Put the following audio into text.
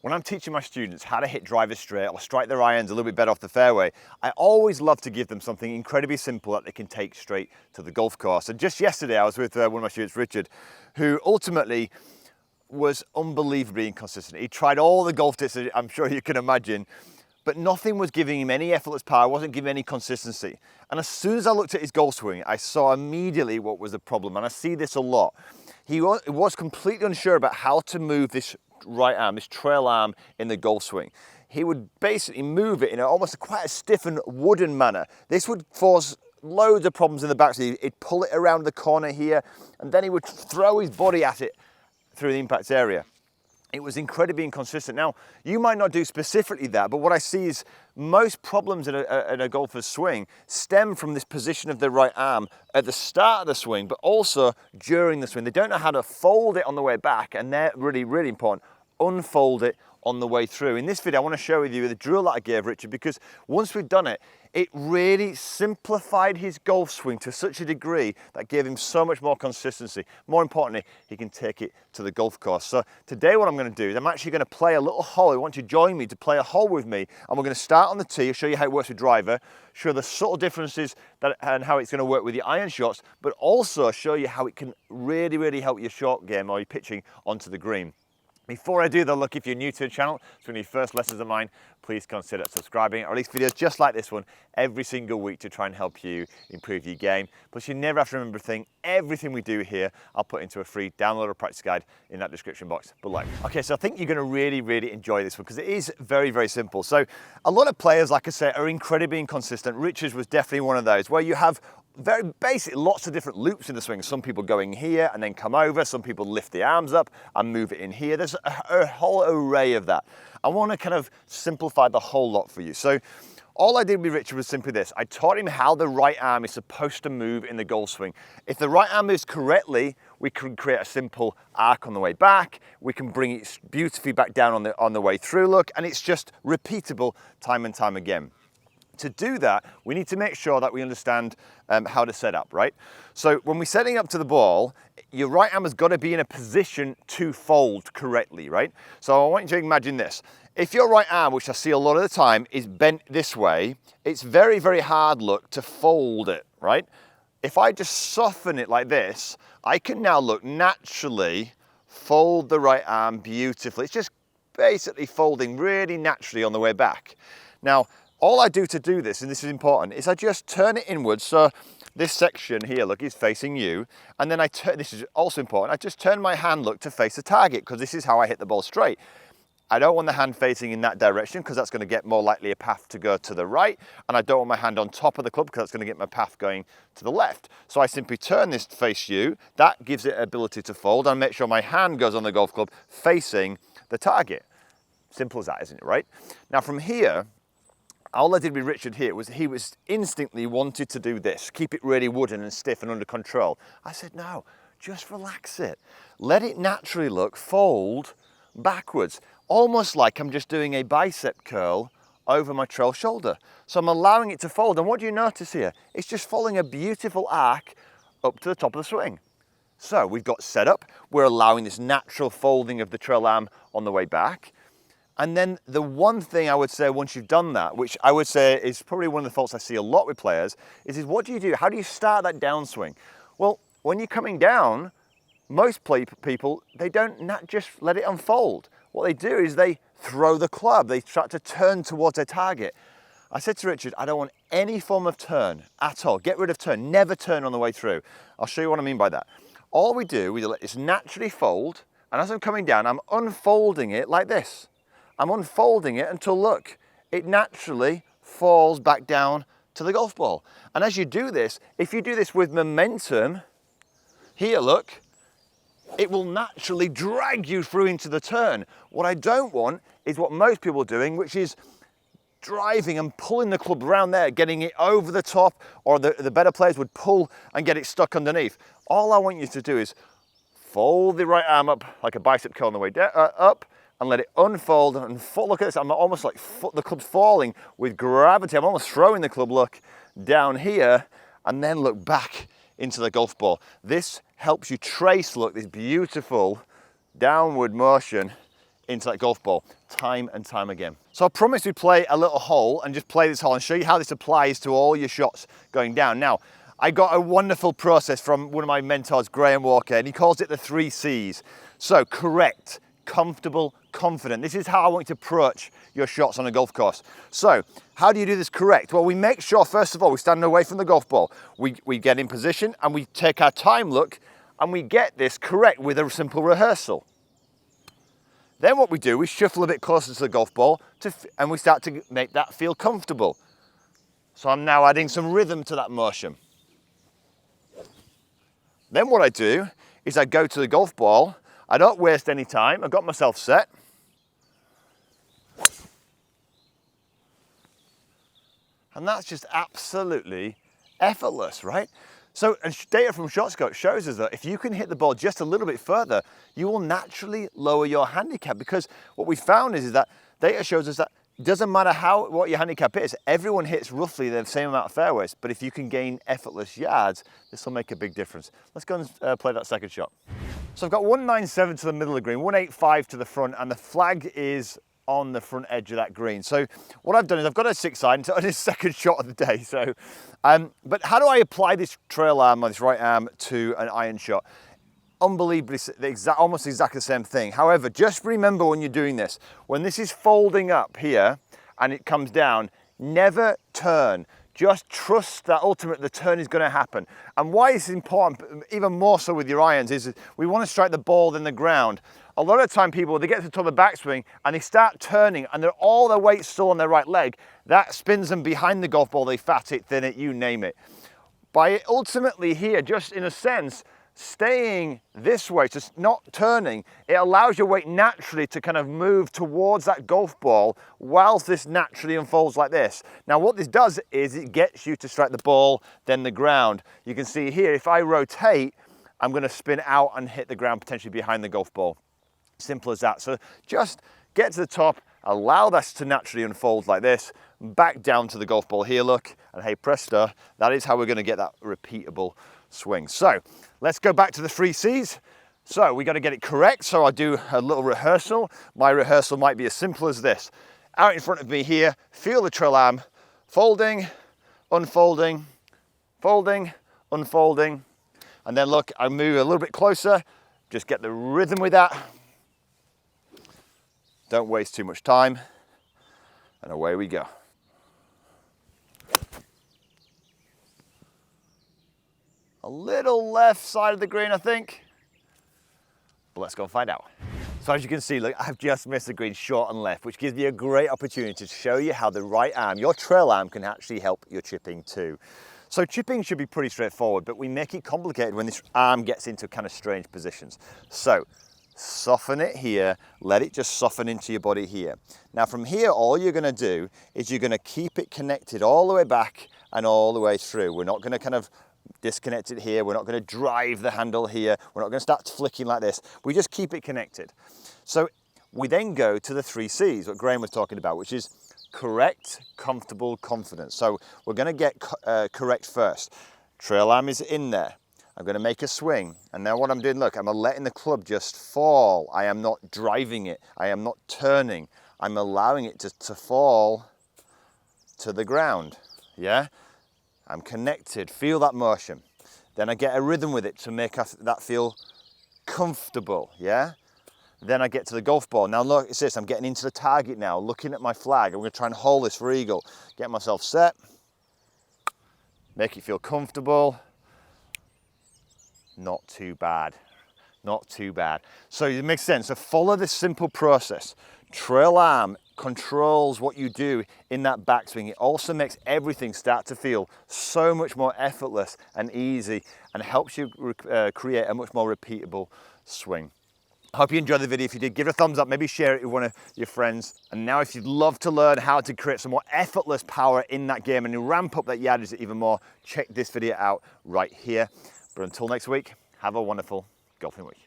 When I'm teaching my students how to hit drivers straight or strike their irons a little bit better off the fairway, I always love to give them something incredibly simple that they can take straight to the golf course. And just yesterday I was with one of my students, Richard, who ultimately was unbelievably inconsistent. He tried all the golf tips that I'm sure you can imagine, but nothing was giving him any effortless power, wasn't giving any consistency. And as soon as I looked at his golf swing, I saw immediately what was the problem. And I see this a lot. He was completely unsure about how to move this right arm, this trail arm in the golf swing. He would basically move it in almost quite a stiff and wooden manner. This would cause loads of problems in the back. So he'd pull it around the corner here, and then he would throw his body at it through the impact area. It was incredibly inconsistent. Now, you might not do specifically that, but what I see is most problems in a golfer's swing stem from this position of the right arm at the start of the swing, but also during the swing. They don't know how to fold it on the way back, and they're really, really important. Unfold it on the way through. In this video, I want to share with you the drill that I gave Richard, because once we've done it, it really simplified his golf swing to such a degree that gave him so much more consistency. More importantly, he can take it to the golf course. So today what I'm going to do is I'm actually going to play a little hole. I want you to join me to play a hole with me, and we're going to start on the tee, show you how it works with driver, show the subtle differences and how it's going to work with your iron shots, but also show you how it can really, really help your short game or your pitching onto the green. Before I do though, look, if you're new to the channel, it's one of your first lessons of mine, please consider subscribing, or at least videos just like this one every single week to try and help you improve your game. Plus, you never have to remember a thing. Everything we do here, I'll put into a free downloadable practice guide in that description box below. Okay, so I think you're going to really, really enjoy this one because it is very, very simple. So a lot of players, like I said, are incredibly inconsistent. Richards was definitely one of those where you have very basic, lots of different loops in the swing. Some people going here and then come over. Some people lift the arms up and move it in here. There's a whole array of that. I want to kind of simplify the whole lot for you. So all I did with Richard was simply this. I taught him how the right arm is supposed to move in the golf swing. If the right arm moves correctly, we can create a simple arc on the way back. We can bring it beautifully back down on the way through, look, and it's just repeatable time and time again. To do that, we need to make sure that we understand how to set up, right? So when we're setting up to the ball, your right arm has got to be in a position to fold correctly, right? So I want you to imagine this. If your right arm, which I see a lot of the time, is bent this way, it's very, very hard, look, to fold it, right? If I just soften it like this, I can now, look, naturally fold the right arm beautifully. It's just basically folding really naturally on the way back. Now, all I do to do this, and this is important, is I just turn it inwards. So this section here, look, is facing you. And then I turn, this is also important, I just turn my hand, look, to face the target, because this is how I hit the ball straight. I don't want the hand facing in that direction because that's going to get more likely a path to go to the right. And I don't want my hand on top of the club because that's going to get my path going to the left. So I simply turn this to face you. That gives it ability to fold, and make sure my hand goes on the golf club facing the target. Simple as that, isn't it, right? Now from here, all I did with Richard here was he was instantly wanted to do this, keep it really wooden and stiff and under control. I said, no, just relax it. Let it naturally, look, fold backwards, almost like I'm just doing a bicep curl over my trail shoulder. So I'm allowing it to fold. And what do you notice here? It's just following a beautiful arc up to the top of the swing. So we've got set up. We're allowing this natural folding of the trail arm on the way back. And then the one thing I would say once you've done that, which I would say is probably one of the faults I see a lot with players, is what do you do? How do you start that downswing? Well, when you're coming down, most people, they don't not just let it unfold. What they do is they throw the club. They try to turn towards their target. I said to Richard, I don't want any form of turn at all. Get rid of turn. Never turn on the way through. I'll show you what I mean by that. All we do, we let this naturally fold, and as I'm coming down, I'm unfolding it like this. I'm unfolding it until, look, it naturally falls back down to the golf ball. And as you do this, if you do this with momentum, here, look, it will naturally drag you through into the turn. What I don't want is what most people are doing, which is driving and pulling the club around there, getting it over the top, or the better players would pull and get it stuck underneath. All I want you to do is fold the right arm up like a bicep curl on the way down, up, and let it unfold and look at this. I'm almost like the club's falling with gravity. I'm almost throwing the club, look, down here, and then look back into the golf ball. This helps you trace, look, this beautiful downward motion into that golf ball time and time again. So I promised we'd play a little hole and just play this hole and show you how this applies to all your shots going down. Now, I got a wonderful process from one of my mentors, Graham Walker, and he calls it the 3 C's. So correct, comfortable, confident. This is how I want you to approach your shots on a golf course. So how do you do this correct? Well, we make sure, first of all, we stand away from the golf ball. We get in position and we take our time look and we get this correct with a simple rehearsal. Then what we do, we shuffle a bit closer to the golf ball and we start to make that feel comfortable. So I'm now adding some rhythm to that motion. Then what I do is I go to the golf ball. I don't waste any time. I've got myself set. And that's just absolutely effortless, right? So, and data from ShotScope shows us that if you can hit the ball just a little bit further, you will naturally lower your handicap, because what we found is that data shows us that it doesn't matter what your handicap is, everyone hits roughly the same amount of fairways, but if you can gain effortless yards, this will make a big difference. Let's go and play that second shot. So I've got 197 to the middle of the green, 185 to the front, and the flag is on the front edge of that green. So what I've done is I've got a 6-iron, so it's second shot of the day. So, but how do I apply this trail arm or this right arm to an iron shot? Unbelievably, almost exactly the same thing. However, just remember when you're doing this, when this is folding up here and it comes down, never turn. Just trust that ultimately the turn is going to happen. And why it's important, even more so with your irons, is we want to strike the ball in the ground. A lot of the time people, they get to the top of the backswing and they start turning and they're all their weight still on their right leg. That spins them behind the golf ball, they fat it, thin it, you name it. By ultimately here, just in a sense, staying this way, just not turning, it allows your weight naturally to kind of move towards that golf ball whilst this naturally unfolds like this. Now what this does is it gets you to strike the ball, then the ground. You can see here, if I rotate, I'm going to spin out and hit the ground potentially behind the golf ball. Simple as that. So just get to the top, allow this to naturally unfold like this, back down to the golf ball here, look, and hey presto, that is how we're going to get that repeatable swing. So let's go back to the 3 C's. So we got to get it correct. So I do a little rehearsal. My rehearsal might be as simple as this. Out in front of me here, feel the trail arm, folding, unfolding, folding, unfolding. And then look, I move a little bit closer, just get the rhythm with that. Don't waste too much time. And away we go. A little left side of the green, I think. But let's go and find out. So as you can see, look, I've just missed the green short and left, which gives me a great opportunity to show you how the right arm, your trail arm, can actually help your chipping too. So chipping should be pretty straightforward, but we make it complicated when this arm gets into kind of strange positions. So soften it here, let it just soften into your body here. Now from here, all you're gonna do is you're gonna keep it connected all the way back and all the way through. We're not gonna kind of disconnect it here. We're not going to drive the handle here. We're not going to start flicking like this. We just keep it connected. So we then go to the 3 C's, what Graham was talking about, which is correct, comfortable, confident. So we're going to get correct first. Trail arm is in there. I'm going to make a swing. And now what I'm doing, look, I'm letting the club just fall. I am not driving it. I am not turning. I'm allowing it to fall to the ground. Yeah? I'm connected, feel that motion. Then I get a rhythm with it to make that feel comfortable, yeah? Then I get to the golf ball. Now look, it's this, I'm getting into the target now, looking at my flag. I'm gonna try and hold this for eagle. Get myself set, make it feel comfortable. Not too bad, not too bad. So it makes sense, so follow this simple process. Trail arm controls what you do in that backswing. It also makes everything start to feel so much more effortless and easy and helps you create a much more repeatable swing. I hope you enjoyed the video. If you did, give it a thumbs up, maybe share it with one of your friends. And now if you'd love to learn how to create some more effortless power in that game and ramp up that yardage even more, check this video out right here. But until next week, have a wonderful golfing week.